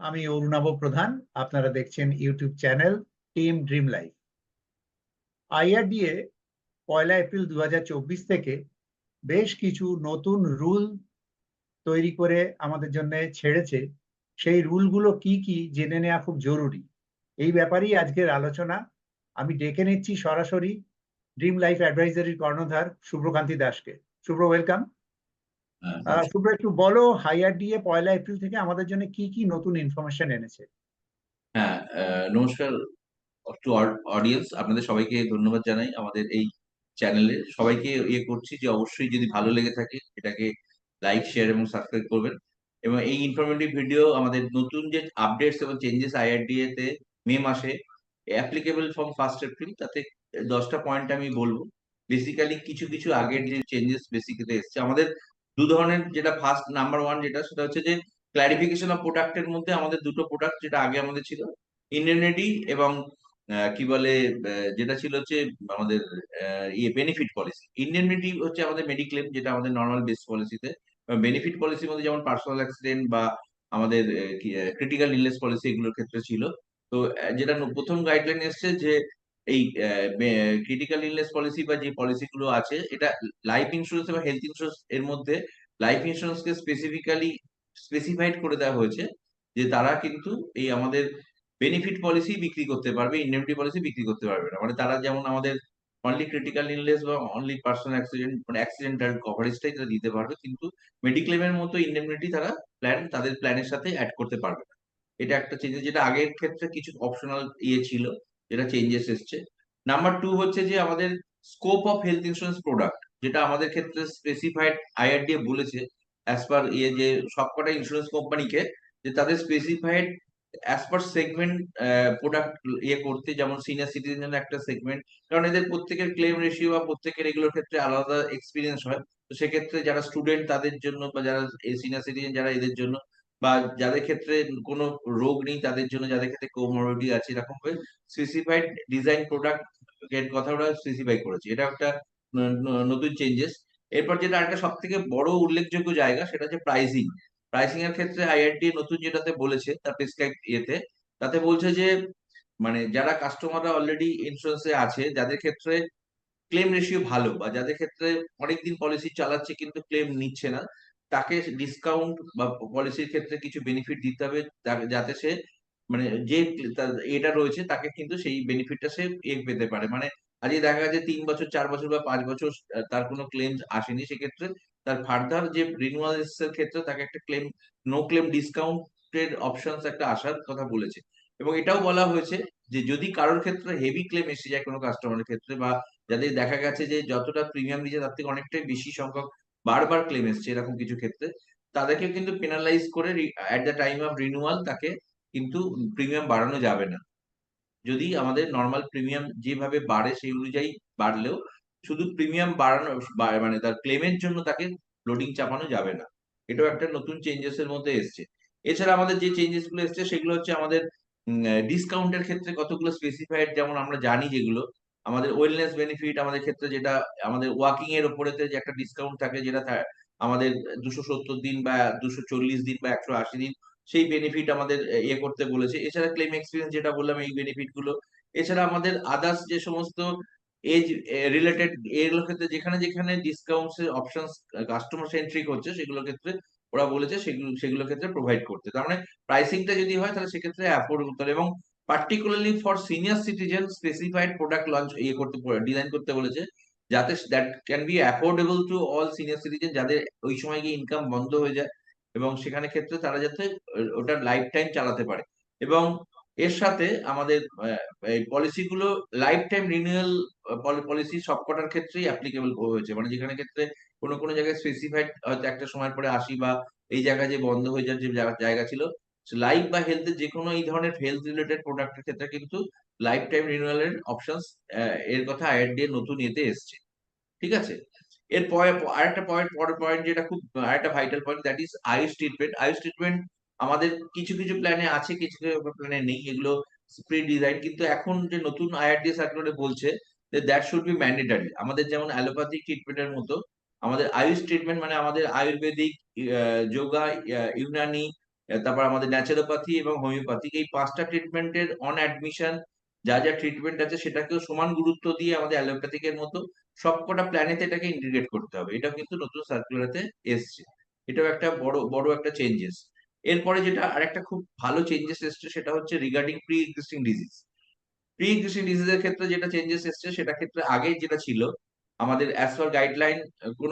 আমি অরুণাভ প্রধান। আপনারা দেখছেন YouTube channel team dream life. IRDA 1 April 2024 থেকে বেশ কিছু নতুন রুল তৈরি করে আমাদের জন্য ছেড়েছে। সেই রুলগুলো কি কি জেনে নেওয়া খুব জরুরি। এই ব্যাপারেই আজকের আলোচনা। আমি ডেকে নিচ্ছি সরাসরি ড্রিম লাইফ অ্যাডভাইজারির কর্ণধার শুভ্রকান্তি দাসকে। শুভ্র, ওয়েলকাম। নমস্কার। শুভ্র, একটু বলো আইআরডিএ 1 এপ্রিল থেকে আমাদের জন্য কি কি নতুন ইনফরমেশন এনেছে। হ্যাঁ, নমস্কার টু অডিয়েন্স, আপনাদের সবাইকে ধন্যবাদ জানাই। আমাদের এই চ্যানেলে সবাইকে করছি যে অবশ্যই যদি ভালো লেগে থাকে এটাকে লাইক, শেয়ার এবং সাবস্ক্রাইব করবেন। এবং এই ইনফরমেটিভ ভিডিও আমাদের নতুন যে আপডেটস এবং চেঞ্জেস আইআরডিএ তে মে মাসে অ্যাপ্লিকেবল ফ্রম 1 এপ্রিল, তাতে 10টা পয়েন্ট আমি বলবো। বেসিক্যালি কিছু কিছু আগের যে চেঞ্জেস বেসিক্যালি এসছে আমাদের দু ধরনের। যেটা ফার্স্ট নাম্বার ওয়ান, যেটা সেটা হচ্ছে যে ক্লারিফিকেশন অফ প্রোডাক্টের মধ্যে আমাদের দুটো প্রোডাক্ট, যেটা আগে আমাদের ছিল ইন্ডেমনিটি এবং কি বলে যেটা ছিল হচ্ছে আমাদের বেনিফিট পলিসি। ইন্ডেমনিটি হচ্ছে আমাদের মেডিক্লেম, যেটা আমাদের নর্মাল বেস পলিসিতে। বেনিফিট পলিসির মধ্যে যেমন পার্সোনাল অ্যাক্সিডেন্ট বা আমাদের ক্রিটিক্যাল ইলনেস পলিসি, এগুলোর ক্ষেত্রে ছিল। তো যেটা প্রথম গাইডলাইন এসছে যে এই ক্রিটিক্যাল ইলনেস পলিসি বা যে পলিসিগুলো আছে, এটা লাইফ ইন্স্যুরেন্স এবং হেলথ ইন্স্যুরেন্স এর মধ্যে লাইফ ইন্স্যুরেন্সকে স্পেসিফাইড করে দেওয়া হয়েছে যে তারা কিন্তু এই আমাদের বেনিফিট পলিসি বিক্রি করতে পারবে, ইন্ডেমনিটি পলিসি বিক্রি করতে পারবে না। মানে তারা যেমন আমাদের অনলি ক্রিটিক্যাল ইলনেস বা অনলি পার্সোনাল অ্যাক্সিডেন্ট, মানে অ্যাক্সিডেন্টাল কভারেজটাই তারা দিতে পারবে, কিন্তু মেডিক্লেমের মতো ইন্ডেমনিটি তারা তাদের প্ল্যানের সাথে অ্যাড করতে পারবে না। এটা একটা চেঞ্জেস, যেটা আগের ক্ষেত্রে কিছু অপশনাল ছিল, যেটা চেঞ্জেস এসছে। নাম্বার টু হচ্ছে যে আমাদের scope of health insurance product, যেটা আমাদের ক্ষেত্রে স্পেসিফাইড আইআরডিএ বলেছে অ্যাজ পার যে সবকটা ইন্স্যুরেন্স কোম্পানিকে, যে তাদের specified as per segment product করতে। যেমন সিনিয়র সিটিজেন একটা সেগমেন্ট, কারণ এদের প্রত্যেকের ক্লেম রেশিও বা প্রত্যেকের এগুলোর ক্ষেত্রে আলাদা এক্সপিরিয়েন্স হয়। তো সেক্ষেত্রে যারা স্টুডেন্ট তাদের জন্য, বা যারা সিনিয়র সিটিজেন যারা এদের জন্য, বা যাদের ক্ষেত্রে কোনো রোগ নেই তাদের জন্য, যাদের ক্ষেত্রে কোমরবিডিটি আছে, এরকম ভাবে স্পেসিফাইড ডিজাইন প্রোডাক্ট এর কথা ওরা স্পেসিফাই করেছে। এটা একটা নতুন চেঞ্জেস। এরপর যেটা একটা সব থেকে বড় উল্লেখযোগ্য জায়গা, সেটা হচ্ছে প্রাইসিং। প্রাইসিং এর ক্ষেত্রে আইআরডি নতুন যেটাতে বলেছে, তার প্রেসক্রাইব তাতে বলছে যে মানে যারা কাস্টমাররা অলরেডি ইন্স্যুরেন্সে আছে, যাদের ক্ষেত্রে ক্লেম রেশিও ভালো, বা যাদের ক্ষেত্রে অনেকদিন পলিসি চালাচ্ছে কিন্তু ক্লেম নিচ্ছে না, তাকে ডিসকাউন্ট বা পলিসির ক্ষেত্রে কিছু বেনিফিট দিতে হবে, যাতে সে মানে যে এটা রয়েছে তাকে কিন্তু সেই বেনিফিটটা সে পেতে পারে। মানে আজকে দেখা যাচ্ছে 3 বছর, 4 বছর বা 5 বছর তার কোনো ক্লেম আসেনি, সেক্ষেত্রে তার ফার্দার যে রিনিউয়ালস এর ক্ষেত্রে তাকে একটা নো ক্লেম ডিসকাউন্টের অপশনস একটা আসার কথা বলেছে। এবং এটাও বলা হয়েছে যে যদি কারোর ক্ষেত্রে হেভি ক্লেম এসে যায় কোনো কাস্টমারের ক্ষেত্রে, বা যাদের দেখা গেছে যে যতটা প্রিমিয়াম দিচ্ছে তার থেকে অনেকটাই বেশি সংখ্যক বারবার ক্লেম এসছে এরকম কিছু ক্ষেত্রে, তাদেরকে কিন্তু পেনালাইজ করে at the time of renewal তাকে কিন্তু প্রিমিয়াম বাড়ানো যাবে না। যদি আমাদের নর্মাল প্রিমিয়াম যেভাবে বাড়ে সেই অনুযায়ী বাড়লেও শুধু প্রিমিয়াম বাড়ানো মানে তার ক্লেমের জন্য তাকে লোডিং চাপানো যাবে না। এটাও একটা নতুন চেঞ্জেস এর মধ্যে এসছে। এছাড়া আমাদের যে চেঞ্জেস গুলো এসছে সেগুলো হচ্ছে আমাদের ডিসকাউন্টের ক্ষেত্রে কতগুলো স্পেসিফাইড, যেমন আমরা জানি যেগুলো আমাদের ওয়েলনেস বেনিফিট, আমাদের ক্ষেত্রে যেটা আমাদের ওয়াকিং এর উপরেতে যে একটা ডিসকাউন্ট থাকে, যেটা আমাদের 270 দিন বা 240 দিন বা 180 দিন, সেই বেনিফিট আমাদের করতে বলেছে। এছাড়া ক্লেম এক্সপিরিয়েন্স যেটা বললাম, এই বেনিফিট গুলো। এছাড়া আমাদের আদার্স যে সমস্ত এজ রিলেটেড এগুলোর ক্ষেত্রে যেখানে যেখানে ডিসকাউন্টস এর অপশনস কাস্টমার সেন্ট্রিক হচ্ছে, সেগুলোর ক্ষেত্রে ওরা বলেছে সেগুলোর ক্ষেত্রে প্রোভাইড করতে। তার মানে প্রাইসিংটা যদি হয় তাহলে সেক্ষেত্রে অ্যাফোর্ড করতে হবে। এবং particularly for senior citizen specified product launch করতে ডিজাইন করতে বলেছে, যাতে that can be affordable to all senior citizen, যাদের ওই সময় গিয়ে ইনকাম বন্ধ হয়ে যায়, এবং সেখানে ক্ষেত্রে তারা যাতে ওটা লাইফ টাইম চালাতে পারে। এবং এর সাথে আমাদের এই পলিসিগুলো লাইফ টাইম রিনিউয়াল পলিসি সবকটার ক্ষেত্রেই অ্যাপ্লিকেবল হয়েছে। মানে যেখানে ক্ষেত্রে কোনো কোনো জায়গায় স্পেসিফাইড হয়তো একটা সময় পরে 80, বা এই জায়গায় যে বন্ধ হয়ে যাওয়ার যে জায়গা ছিল, লাইফ বা হেলথের যে কোনো এই ধরনের হেলথ রিলেটেড প্রোডাক্টের ক্ষেত্রে কিন্তু লাইফ টাইম রিনিউয়ালের অপশনস এর কথা আইআরডি এর নতুন এসছে। ঠিক আছে। এরপরে আরেকটা পয়েন্ট, পরের পয়েন্ট যেটা খুব আরেকটা vital point, that is Ayush treatment. Ayush treatment আমাদের কিছু কিছু প্ল্যানে আছে, কিছু কিছু প্ল্যানে নেই, এগুলো প্রি ডিজাইন। কিন্তু এখন যে নতুন আইআরডি সার্কুলারে বলছে যে দ্যাট শুড বি ম্যান্ডেটরি। আমাদের যেমন অ্যালোপ্যাথিক ট্রিটমেন্টের মতো আমাদের আয়ুষ ট্রিটমেন্ট, মানে আমাদের আয়ুর্বেদিক, যোগা, ইউনানি, তারপর আমাদের ন্যাচারোপ্যাথি এবং হোমিওপ্যাথি, এই 5টা ট্রিটমেন্টের অন অ্যাডমিশন যা যা ট্রিটমেন্ট আছে সেটাকেও সমান গুরুত্ব দিয়ে আমাদের অ্যালোপ্যাথিক এর মতো সবকটা প্ল্যানেতে এটাকে ইন্টিগ্রেট করতে হবে। এটাও কিন্তু নতুন সার্কুলারতে এসছে। এটাও একটা বড় বড় একটা চেঞ্জেস। এরপরে যেটা আরেকটা খুব ভালো চেঞ্জেস এসছে সেটা হচ্ছে regarding pre existing disease. Pre existing ডিজিজের ক্ষেত্রে যেটা চেঞ্জেস এসছে সেটা ক্ষেত্রে আগে যেটা ছিল আমাদের অ্যাজ পার গাইডলাইন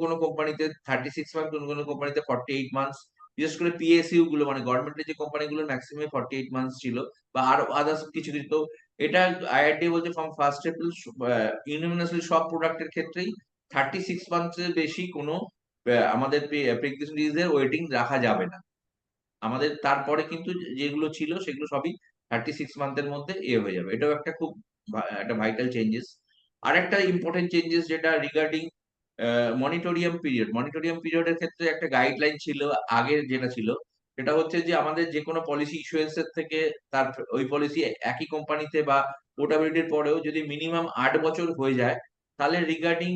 কোনো কোম্পানিতে 36 মান্থ, কোনো কোম্পানিতে 48 মান্থস, বিশেষ করে পিএসইউ গুলো মানে গভর্নমেন্টের যে কোম্পানিগুলো ম্যাক্সিমাম 48 মান্থস ছিল, বা আরো আদার্স কিছু কিছু। তো এটা আইআরডি বলছে ফ্রম 1 এপ্রিল ইউনিভার্সালি সব প্রোডাক্টের ক্ষেত্রেই 36 মান্থস এর বেশি কোনো আমাদের প্রি এক্সিস্টিং ডিজিজের ওয়েটিং রাখা যাবে না। আমাদের তারপরে কিন্তু যেগুলো ছিল সেগুলো সবই 36 মান্থের মধ্যে হয়ে যাবে। এটাও একটা খুব একটা ভাইটাল চেঞ্জেস। আরেকটা ইম্পর্টেন্ট চেঞ্জেস যেটা রিগার্ডিং মনিটোরিয়াম পিরিয়ড। মনিটোরিয়াম পিরিয়ডের ক্ষেত্রে একটা গাইডলাইন ছিল আগের যেটা ছিল, সেটা হচ্ছে যে আমাদের যেকোনো পলিসি ইস্যুয়েন্স এর থেকে তার ওই পলিসি একই কোম্পানিতে বা পোর্টাবিলিটির পরেও যদি মিনিমাম 8 বছর হয়ে যায়, তাহলে রিগার্ডিং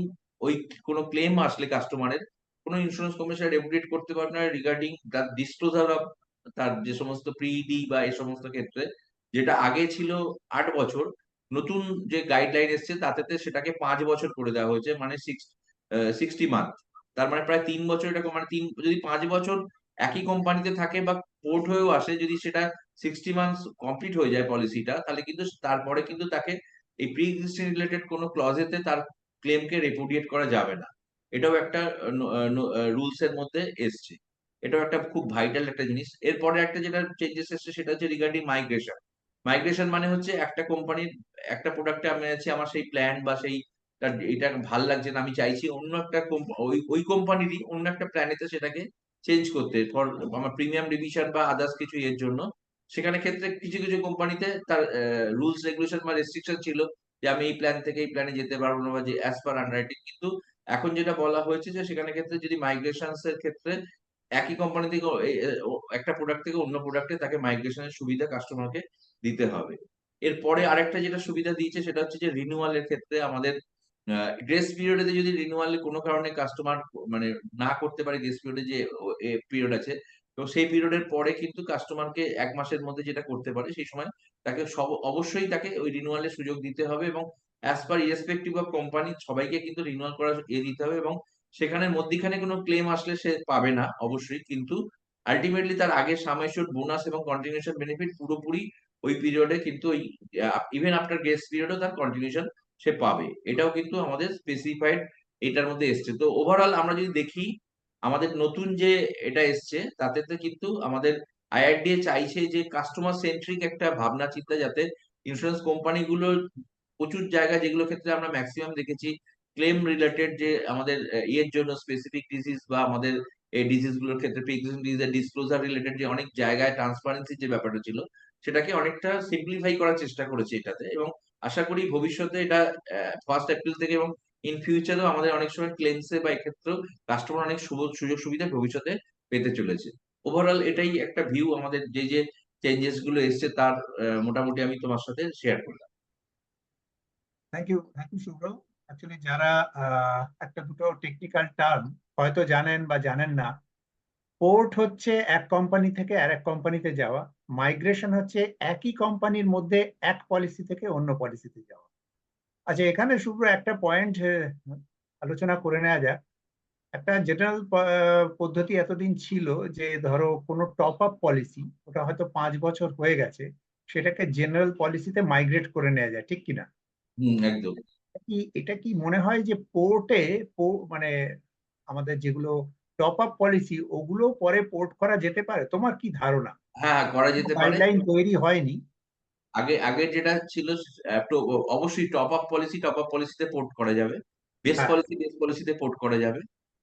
ওই কোনো ক্লেম আসলে কাস্টমারের কোনো ইন্স্যুরেন্স কোম্পানি সেটা রেপুডিয়েট করতে পারবে না রিগার্ডিং দ্য ডিসক্লোজার অফ তার যে সমস্ত প্রিডি বা এই সমস্ত ক্ষেত্রে। যেটা আগে ছিল 8 বছর, নতুন যে গাইডলাইন এসছে তাতে সেটাকে 5 বছর করে দেওয়া হয়েছে, মানে 60 মান্থ। তার মানে প্রায় 3 বছর এটা মানে যদি 5 বছর একই কোম্পানিতে থাকে বা পোর্ট হয়েও আসে, যদি সেটা 60 মান্থস কমপ্লিট হয়ে যায় পলিসিটা, তাহলে কিন্তু তারপরে কিন্তু তাকে এই প্রি এক্সিস্টিং রিলেটেড কোনো ক্লজেতে তার ক্লেমকে রেপুডিয়েট করা যাবে না। এটাও একটা রুলস এর মধ্যে এসছে। এটাও একটা খুব ভাইটাল একটা জিনিস। এরপরে একটা যেটা চেঞ্জেস এসছে সেটা হচ্ছে রিগার্ডিং মাইগ্রেশন। মাইগ্রেশন মানে হচ্ছে একটা কোম্পানির একটা প্রোডাক্টে আমি আছি, আমার সেই প্ল্যান বা সেই এটা ভাল লাগছে না, আমি চাইছি অন্য একটা ওই কোম্পানিরই অন্য একটা প্ল্যানেতে সেটাকে চেঞ্জ করতে ফর আমার প্রিমিয়াম ডিভিশন বা আদার্স কিছু এর জন্য। সেখানে ক্ষেত্রে কিছু কিছু কোম্পানিতে তার রুলস রেগুলেশন বা রেস্ট্রিকশন ছিল যে আমি এই প্ল্যান থেকে এই প্ল্যানে যেতে পারবো না, বা যে অ্যাজ পার আন্ডাররাইটিং। কিন্তু এখন যেটা বলা হয়েছে যে সেখানে ক্ষেত্রে যদি মাইগ্রেশনস এর ক্ষেত্রে একই কোম্পানি থেকে একটা প্রোডাক্ট থেকে অন্য প্রোডাক্টে তাকে মাইগ্রেশনের সুবিধা কাস্টমারকে দিতে হবে। এরপরে আরেকটা যেটা সুবিধা দিয়েছে সেটা হচ্ছে যে রিনিউয়াল এর ক্ষেত্রে আমাদের গ্রেস পিরিয়ডে যদি রিনিউয়াল কোনো কারণে কাস্টমার মানে না করতে পারে, গ্রেস পিরিয়ডে যে পিরিয়ড আছে, তো সেই পিরিয়ডের পরে কিন্তু কাস্টমারকে 1 মাসের মধ্যে যেটা করতে পারে সেই সময় তাকে অবশ্যই তাকে ওই রিনিউয়ালের সুযোগ দিতে হবে, এবং as per irrespective of company সবাইকে কিন্তু রিনিউয়াল করার দিতে হবে। এবং সেখানের মধ্যিখানে কোনো ক্লেম আসলে সে পাবে না অবশ্যই, কিন্তু আলটিমেটলি তার আগের সাম অ্যাসিউরড বোনাস এবং কন্টিনিউশন বেনিফিট পুরোপুরি ওই পিরিয়ডে কিন্তু ওই ইভেন আফটার গ্রেস পিরিয়ডও তার কন্টিনিউশন সে পাবে। এটাও কিন্তু আমাদের স্পেসিফাইড এটার মধ্যে এসছে। তো ওভারঅল আমরা যদি দেখি আমাদের নতুন যে এটা এসছে তাতে কিন্তু আমাদের আইআরডিএ চাইছে যে কাস্টমার সেন্ট্রিক একটা ভাবনা চিন্তা, যাতে ইন্স্যুরেন্স কোম্পানিগুলোর প্রচুর জায়গা যেগুলো ক্ষেত্রে আমরা ম্যাক্সিমাম দেখেছি ক্লেম রিলেটেড যে আমাদের ইয়ের জন্য স্পেসিফিক ডিজিজ বা আমাদের এই ডিজিজ গুলোর ক্ষেত্রে প্রি-এক্সিস্টিং ডিজিজের ডিসক্লোজার রিলেটেড যে অনেক জায়গায় ট্রান্সপারেন্সি যে ব্যাপারটা ছিল সেটাকে অনেকটা সিম্পলিফাই করার চেষ্টা করেছে এটাতে। এবং আশা করি ভবিষ্যতে এটা 1 এপ্রিল থেকে এবং ইন ফিউচারেও আমাদের অনেক সময় ক্লেমসে বা এক্ষেত্রেও কাস্টমার অনেক সুযোগ সুবিধা ভবিষ্যতে পেতে চলেছে। ওভারঅল এটাই একটা ভিউ আমাদের যে চেঞ্জেস গুলো এসছে তার মোটামুটি আমি তোমার সাথে শেয়ার করলাম। Thank you Shubhra. অ্যাকচুয়ালি যারা একটা দুটো টেকনিক্যাল টার্ম হয়তো জানেন বা জানেন না, পোর্ট হচ্ছে এক কোম্পানি থেকে আরেক কোম্পানিতে যাওয়া, মাইগ্রেশন হচ্ছে একই কোম্পানির মধ্যে এক পলিসি থেকে অন্য পলিসিতে যাওয়া। আচ্ছা, এখানে শুভ্র একটা পয়েন্ট আলোচনা করে নেওয়া যাক। একটা জেনারেল পদ্ধতি এতদিন ছিল যে ধরো কোনো টপ আপ পলিসি, ওটা হয়তো 5 বছর হয়ে গেছে, সেটাকে জেনারেল পলিসিতে মাইগ্রেট করে নেওয়া যায়, ঠিক কিনা? একদম। এটা কি মনে হয় যে পোর্টে মানে আমাদের যেগুলো টপ আপ পলিসি ওগুলো পরে পোর্ট করা যেতে পারে? তোমার কি ধারণা? হ্যাঁ, করা যেতে পারে। গাইডলাইন তৈরি হয়নি। আগে যেটা ছিল অবশ্যই টপ আপ পলিসিতে পোর্ট করা যাবে, হ্যাঁ, বেস পলিসিতে পোর্ট করা যাবে।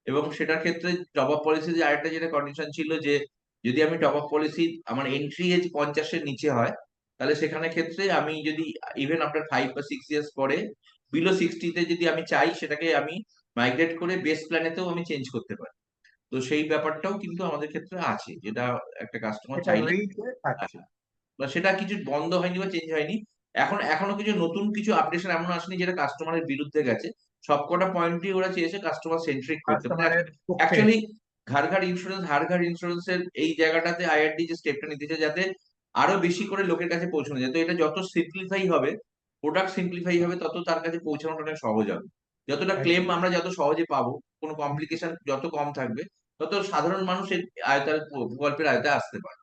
এবং সেটার ক্ষেত্রে টপ আপ পলিসি আরেকটা যেটা কন্ডিশন ছিল যে যদি আমি টপ আপ পলিসি আমার এন্ট্রি এজ 50 এর নিচে হয়, তাহলে সেখানে ক্ষেত্রে আমি যদি ইভেন আফটার 5 বা 6 ইয়ার্স পরে বিলো 60 তে যদি আমি চাই সেটাকে আমি মাইগ্রেট করে বেস প্ল্যানেতেও আমি চেঞ্জ করতে পারি। তো সেই ব্যাপারটাও কিন্তু আমাদের ক্ষেত্রে আছে, যেটা একটা কাস্টমার এটা চাইলে। রয়েছে। হ্যাঁ, আচ্ছা, বা সেটা কিছু বন্ধ হয়নি বা চেঞ্জ হয়নি। এখনো কিছু নতুন কিছু আপডেশন এমন আসেনি যেটা কাস্টমারের বিরুদ্ধে গেছে। সবকটা পয়েন্টই ওরা চেয়েছে কাস্টমার সেন্ট্রিক করতে, মানে কাস্টমারের পক্ষে। অ্যাকচুয়ালি ঘাড় ইন্স্যুরেন্স, হাড় ইন্স্যুরেন্সের এই জায়গাটাতে আইআরডি যে স্টেপটা নিতেছে যাতে আরো বেশি করে লোকের কাছে পৌঁছানো যায়। তো এটা যত সিম্পলিফাই হবে, প্রোডাক্ট সিম্পলিফাই হবে, তত তার কাছে পৌঁছানোটা অনেক সহজ হবে। যতটা ক্লেম একদম আমরা যত সহজে পাবো, কোনো কমপ্লিকেশন যত কম থাকবে, তত সাধারণ মানুষ এই আয়তার প্রকল্পের আয়তায় আসতে পারে।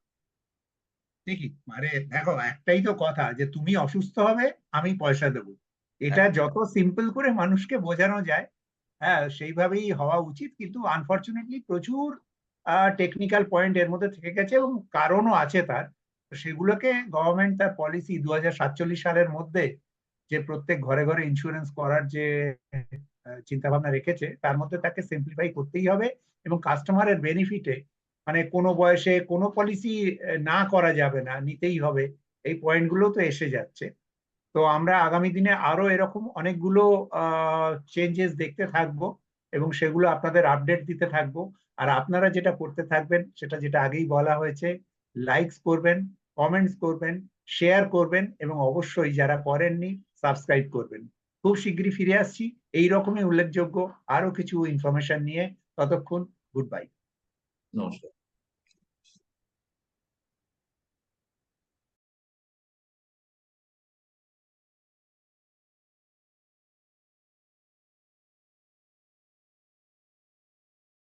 ঠিকই। মানে দেখো, একটাই তো কথা যে তুমি অসুস্থ হবে, আমি পয়সা দেবো। এটা হ্যাঁ, যত সিম্পল করে মানুষকে বোঝানো যায়, হ্যাঁ, সেইভাবেই হওয়া উচিত। কিন্তু আনফর্চুনেটলি প্রচুর টেকনিক্যাল পয়েন্ট এর মধ্যে থেকে গেছে এবং কারণও আছে তার। তো সেগুলোকে গভর্নমেন্ট তার পলিসি 2047 সালের মধ্যে যে প্রত্যেক ঘরে ঘরে ইন্স্যুরেন্স করার যে চিন্তা ভাবনা রেখেছে, তার মধ্যে তাকে সিম্পলিফাই করতেই হবে এবং কাস্টমারের বেনিফিটে মানে কোনো বয়সে কোনো পলিসি না করা যাবে না, নিতেই হবে। এই পয়েন্টগুলো তো এসে যাচ্ছে। তো আমরা আগামী দিনে আরো এরকম অনেকগুলো চেঞ্জেস দেখতে থাকবো এবং সেগুলো আপনাদের আপডেট দিতে থাকবো। আর আপনারা যেটা করতে থাকবেন, সেটা যেটা আগেই বলা হয়েছে, লাইকস করবেন, কমেন্টস করবেন, শেয়ার করবেন এবং অবশ্যই যারা করেননি সাবস্ক্রাইব করবেন। খুব শিগগিরই ফিরে আসছি এই রকমই উল্লেখযোগ্য আরো কিছু ইনফরমেশন নিয়ে। ততক্ষণ গুড বাই। নমস্কার।